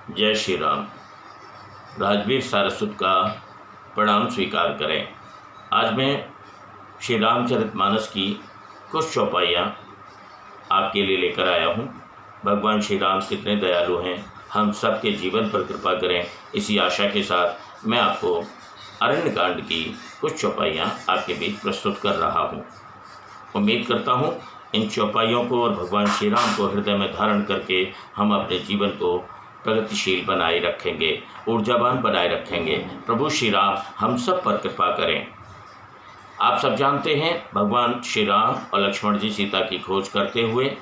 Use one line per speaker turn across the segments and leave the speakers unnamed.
जय श्री राम। राजवीर सारस्वत का प्रणाम स्वीकार करें। आज मैं श्री रामचरितमानस की कुछ चौपाइयाँ आपके लिए लेकर आया हूँ। भगवान श्री राम कितने दयालु हैं, हम सब के जीवन पर कृपा करें, इसी आशा के साथ मैं आपको अरण्यकांड की कुछ चौपाइयाँ आपके बीच प्रस्तुत कर रहा हूँ। उम्मीद करता हूँ इन चौपाइयों को और भगवान श्री राम को हृदय में धारण करके हम अपने जीवन को प्रगतिशील बनाए रखेंगे, ऊर्जावान बनाए रखेंगे। प्रभु श्री राम हम सब पर कृपा करें। आप सब जानते हैं भगवान श्री राम और लक्ष्मण जी सीता की खोज करते हुए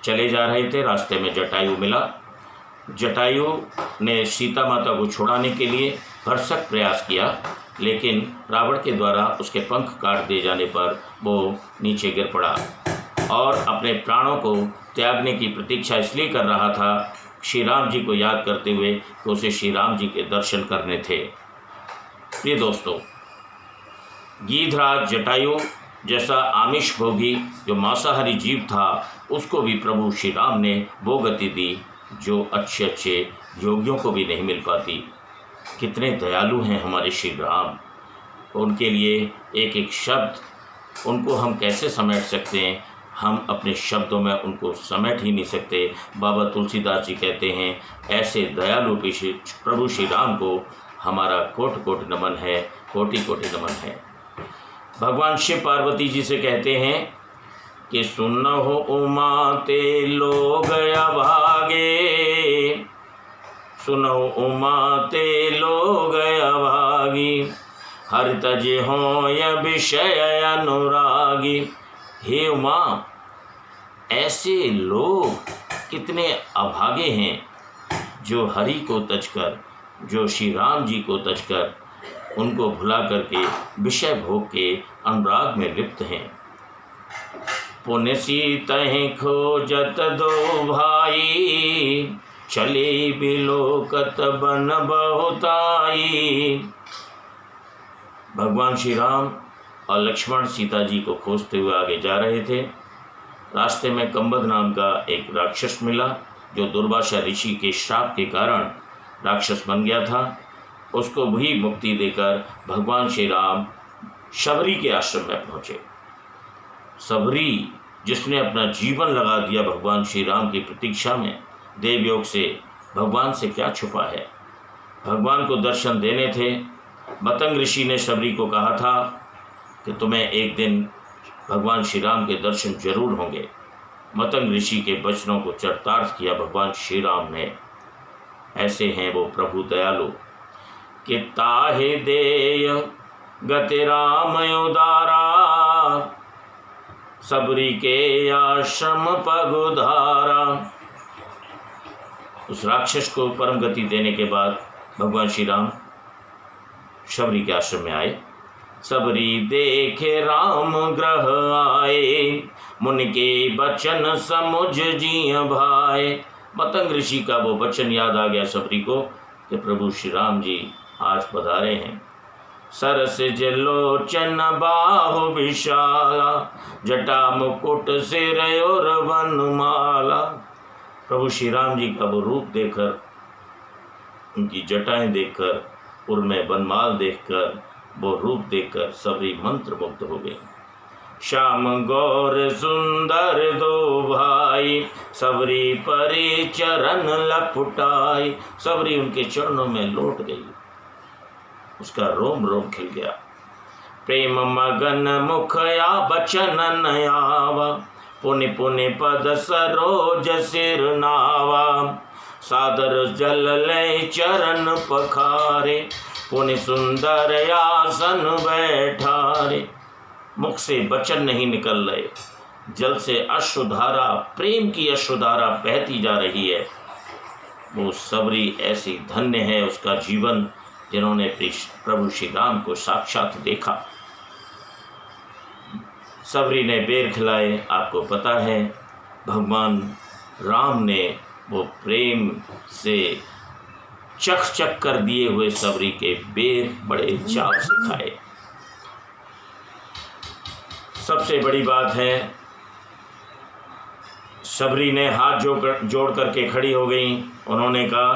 चले जा रहे थे। रास्ते में जटायु मिला। जटायु ने सीता माता को छुड़ाने के लिए भरसक प्रयास किया, लेकिन रावण के द्वारा उसके पंख काट दिए जाने पर वो नीचे गिर पड़ा और अपने प्राणों को त्यागने की प्रतीक्षा इसलिए कर रहा था श्री राम जी को याद करते हुए कि उसे श्री राम जी के दर्शन करने थे। प्रिय दोस्तों, गीधराज जटायु जैसा आमिष भोगी जो मांसाहारी जीव था, उसको भी प्रभु श्री राम ने वो गति दी जो अच्छे अच्छे योगियों को भी नहीं मिल पाती। कितने दयालु हैं हमारे श्री राम। उनके लिए एक एक शब्द, उनको हम कैसे समेट सकते हैं? हम अपने शब्दों में उनको समेट ही नहीं सकते। बाबा तुलसीदास जी कहते हैं, ऐसे दयालु प्रभु श्री राम को हमारा कोटि कोटि नमन है, कोटि कोटि नमन है। भगवान शिव पार्वती जी से कहते हैं कि सुनहो उमा ते लोग अभागे, सुनहो उमा ते लोग अभागी, हर तज हो य विषय अनुरागी। हे उमा, ऐसे लोग कितने अभागे हैं जो हरि को तजकर, जो श्री राम जी को तजकर उनको भुला करके विषय भोग के अनुराग में लिप्त हैं। पुण्य सीतहि खोजत दो भाई, चले बिलोकत बन बहुताई। भगवान श्री राम और लक्ष्मण सीता जी को खोजते हुए आगे जा रहे थे। रास्ते में कंबद नाम का एक राक्षस मिला जो दुर्वासा ऋषि के श्राप के कारण राक्षस बन गया था। उसको भी मुक्ति देकर भगवान श्री राम शबरी के आश्रम में पहुँचे। शबरी जिसने अपना जीवन लगा दिया भगवान श्री राम की प्रतीक्षा में, देवयोग से भगवान से क्या छुपा है, भगवान को दर्शन देने थे। मतंग ऋषि ने शबरी को कहा था कि तुम्हें एक दिन भगवान श्री राम के दर्शन जरूर होंगे। मतंग ऋषि के वचनों को चरितार्थ किया भगवान श्री राम ने। ऐसे हैं वो प्रभु दयालु कि ताहे देय गति राम उदारा, सबरी के आश्रम पगुधारा। उस राक्षस को परम गति देने के बाद भगवान श्री राम शबरी के आश्रम में आए। सबरी देखे राम ग्रह आए, मुनि के बचन समुझ जिय भाए। मतंग ऋषि का वो वचन याद आ गया शबरी को कि प्रभु श्री राम जी आज पधारे हैं। सरस जलोचन बाहु विशाला, जटा मुकुट सिर और वनमाला। प्रभु श्री राम जी का वो रूप देखकर, उनकी जटाएं देखकर, उर्मे वनमाल देखकर, वो रूप देखकर सबरी मंत्र मुग्ध हो गई। श्याम गौर सुंदर दो भाई, सबरी परे चरण लपटाई। सबरी उनके चरणों में लौट गई, उसका रोम रोम खिल गया। प्रेम मगन मुखया बचन नयावा, पुनि पुनि पद सरोज सिर नावा। सादर जल ले चरण पखारे, पुनि सुंदर आसन बैठारे। मुख से वचन नहीं निकल रहे, जल से अश्रुधारा, प्रेम की अश्रुधारा बहती जा रही है। वो सबरी ऐसी धन्य है उसका जीवन जिन्होंने प्रभु श्री राम को साक्षात देखा। सबरी ने बेर खिलाए। आपको पता है भगवान राम ने वो प्रेम से चख चख कर दिए हुए सबरी के बेर बड़े चाव से खाए। सबसे बड़ी बात है, सबरी ने हाथ जोड़ करके खड़ी हो गई। उन्होंने कहा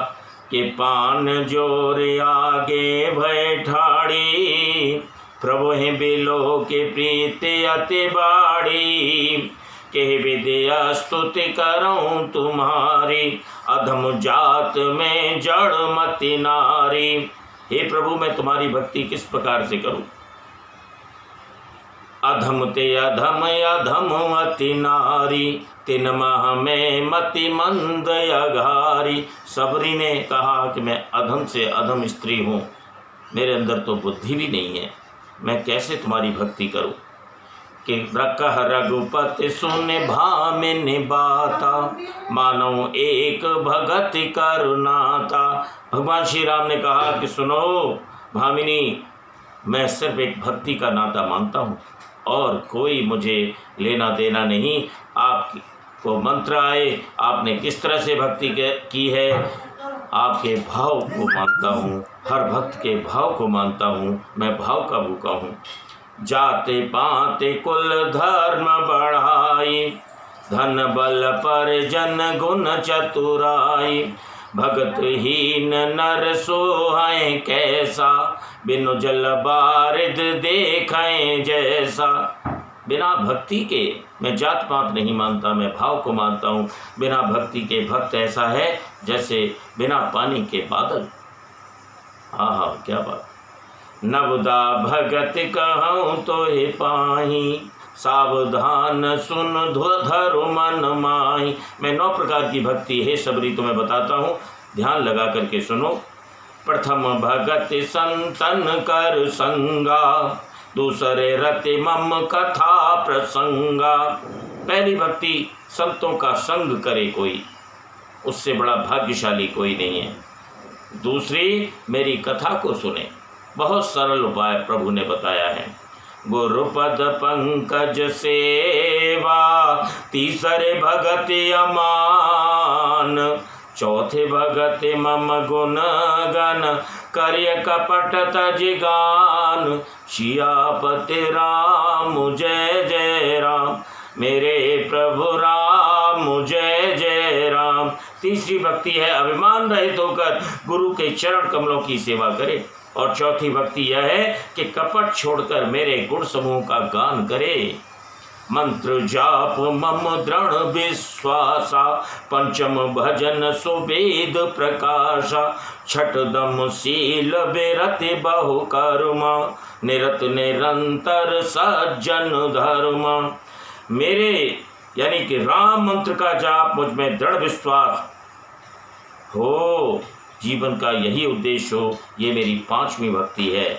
के पान जोर आगे भय ठाड़ी, प्रभु हैं बिलो के प्रीति अति बाड़ी, के विद्या स्तुति करूं तुम्हारी, अधम जात में जड़ मति नारी। हे प्रभु मैं तुम्हारी भक्ति किस प्रकार से करूं? अधम ते अधम अधम अति नारी, तिन मह में मति मंद अघारी। सबरी ने कहा कि मैं अधम से अधम स्त्री हूँ, मेरे अंदर तो बुद्धि भी नहीं है, मैं कैसे तुम्हारी भक्ति करूं? कि कह रघुपति सुन भामिनी बाता, मानो एक भगत करुणाता। भगवान श्री राम ने कहा कि सुनो भामिनी, मैं सिर्फ एक भक्ति का नाता मानता हूँ और कोई मुझे लेना देना नहीं। आपको मंत्र आए, आपने किस तरह से भक्ति की है, आपके भाव को मानता हूँ, हर भक्त के भाव को मानता हूँ, मैं भाव का भूखा हूँ। जाते पाते कुल धर्म बढ़ाई, धन बल पर जन गुण चतुराई, भगत हीन नर सोहाय कैसा, बिनु जल बारिद देखें जैसा। बिना भक्ति के मैं जात पात नहीं मानता, मैं भाव को मानता हूँ। बिना भक्ति के भक्त ऐसा है जैसे बिना पानी के बादल। हाँ क्या बात। नवदा भगत कहूँ तो हे पाही, सावधान सुन धरु मन माही। मैं 9 प्रकार की भक्ति है सबरी तुम्हें बताता हूँ, ध्यान लगा करके सुनो। प्रथम भगत संतन कर संगा, दूसरे रति मम कथा प्रसंगा। पहली भक्ति संतों का संग करे कोई, उससे बड़ा भाग्यशाली कोई नहीं है। दूसरी मेरी कथा को सुने, बहुत सरल उपाय प्रभु ने बताया है। गुरुपद पंकज सेवा, तीसरे भगति अमान, चौथे भगति मम गुण गण, करिय कपट तजिगान। सियापति राम जय जय राम, मेरे प्रभु राम जय जय राम। तीसरी भक्ति है अभिमान रहित होकर गुरु के चरण कमलों की सेवा करे। और चौथी भक्ति यह है कि कपट छोड़कर मेरे गुण समूह का गान करे। मंत्र जाप मम दृढ़ विश्वासा, पंचम भजन सुवेद प्रकाशा। छठ दम शील विरति बहु कर्मा, निरत निरंतर सज्जन धर्मा। मेरे यानी कि राम मंत्र का जाप मुझ में दृढ़ विश्वास हो, जीवन का यही उद्देश्य हो, ये मेरी 5वीं भक्ति है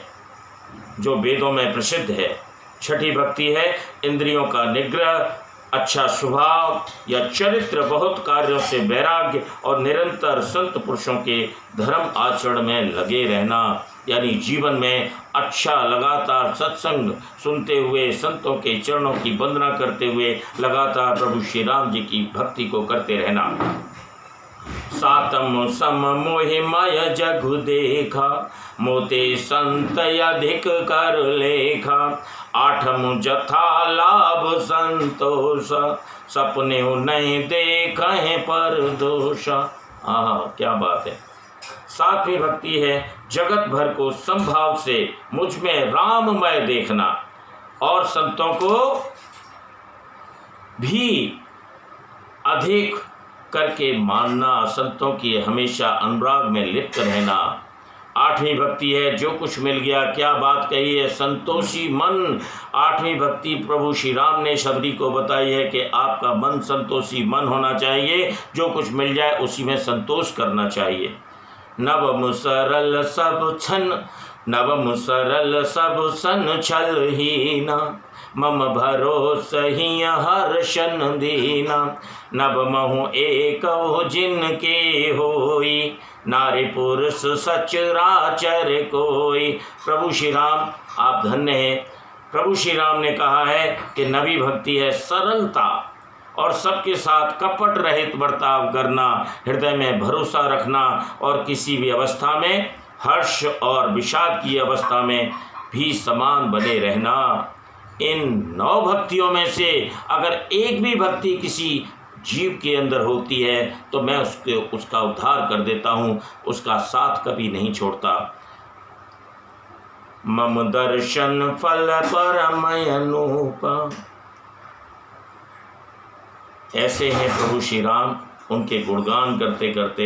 जो वेदों में प्रसिद्ध है। छठी भक्ति है इंद्रियों का निग्रह, अच्छा स्वभाव या चरित्र, बहुत कार्यों से वैराग्य और निरंतर संत पुरुषों के धर्म आचरण में लगे रहना। यानी जीवन में अच्छा लगातार सत्संग सुनते हुए, संतों के चरणों की वंदना करते हुए लगातार प्रभु श्री राम जी की भक्ति को करते रहना। सातम सम मोहि मय जगु देखा, मोते संत अधिक कर लेखा। आठम जथा लाभ संतोष, सपने नहीं देखें पर दोष। क्या बात है। 7वीं भक्ति है जगत भर को संभाव से मुझ में राममय देखना और संतों को भी अधिक करके मानना, संतों की हमेशा अनुराग में लिप्त रहना। 8वीं भक्ति है जो कुछ मिल गया, क्या बात कही है, संतोषी मन। 8वीं भक्ति प्रभु श्री राम ने शबरी को बताई है कि आपका मन संतोषी मन होना चाहिए, जो कुछ मिल जाए उसी में संतोष करना चाहिए। नवम सरल सब छन, नवम सरल सब सन छल हीना, मम भरोसहि हर्षन दीना। नवमहु एक जिनके होई, नारी पुरुष सचराचर कोई। प्रभु श्री राम आप धन्य हैं। प्रभु श्री राम ने कहा है कि नवी भक्ति है सरलता और सबके साथ कपट रहित बर्ताव करना, हृदय में भरोसा रखना और किसी भी अवस्था में, हर्ष और विषाद की अवस्था में भी समान बने रहना। इन 9 भक्तियों में से अगर एक भी भक्ति किसी जीव के अंदर होती है तो मैं उसका उद्धार कर देता हूँ, उसका साथ कभी नहीं छोड़ता। मम दर्शन फल परमय अनूप। ऐसे हैं प्रभु श्री राम। उनके गुणगान करते करते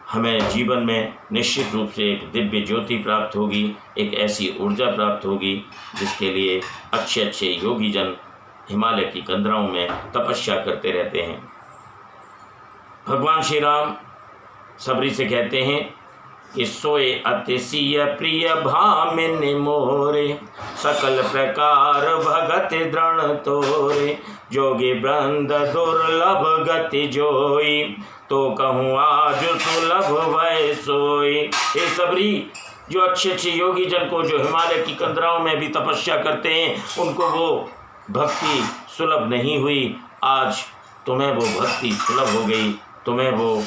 हमें जीवन में निश्चित रूप से एक दिव्य ज्योति प्राप्त होगी, एक ऐसी ऊर्जा प्राप्त होगी जिसके लिए अच्छे अच्छे योगी जन हिमालय की कंदराओं में तपस्या करते रहते हैं। भगवान श्री राम सबरी से कहते हैं कि सोए अतिशय प्रिय भामिनी मोरे, सकल प्रकार भगत दृढ़ तोरे, जोगी वृंद दुर्लभ गति जोई, तो कहूँ आज सुलभ भय सोई। हे सबरी, जो अच्छे अच्छे योगी जन को जो हिमालय की कंदराओं में भी तपस्या करते हैं, उनको वो भक्ति सुलभ नहीं हुई, आज तुम्हें वो भक्ति सुलभ हो गई। तुम्हें वो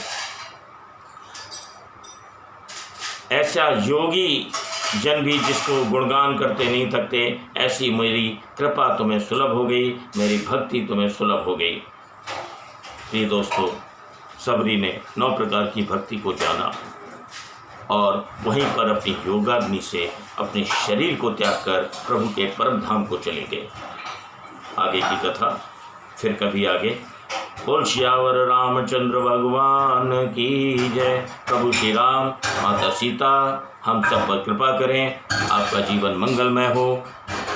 ऐसा योगी जन भी जिसको गुणगान करते नहीं थकते, ऐसी मेरी कृपा तुम्हें सुलभ हो गई, मेरी भक्ति तुम्हें सुलभ हो गई। प्रिय दोस्तों, सबरी ने 9 प्रकार की भक्ति को जाना और वहीं पर अपनी योगाग्नि से अपने शरीर को त्याग कर प्रभु के परम धाम को चले गए। आगे की कथा फिर कभी आगे। बोल श्यावर रामचंद्र भगवान की जय। प्रभु श्री राम, माता सीता हम सब पर कृपा करें। आपका जीवन मंगलमय हो,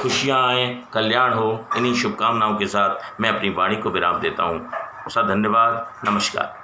खुशियाँ आएँ, कल्याण हो। इन्हीं शुभकामनाओं के साथ मैं अपनी वाणी को विराम देता हूँ। सा धन्यवाद। नमस्कार।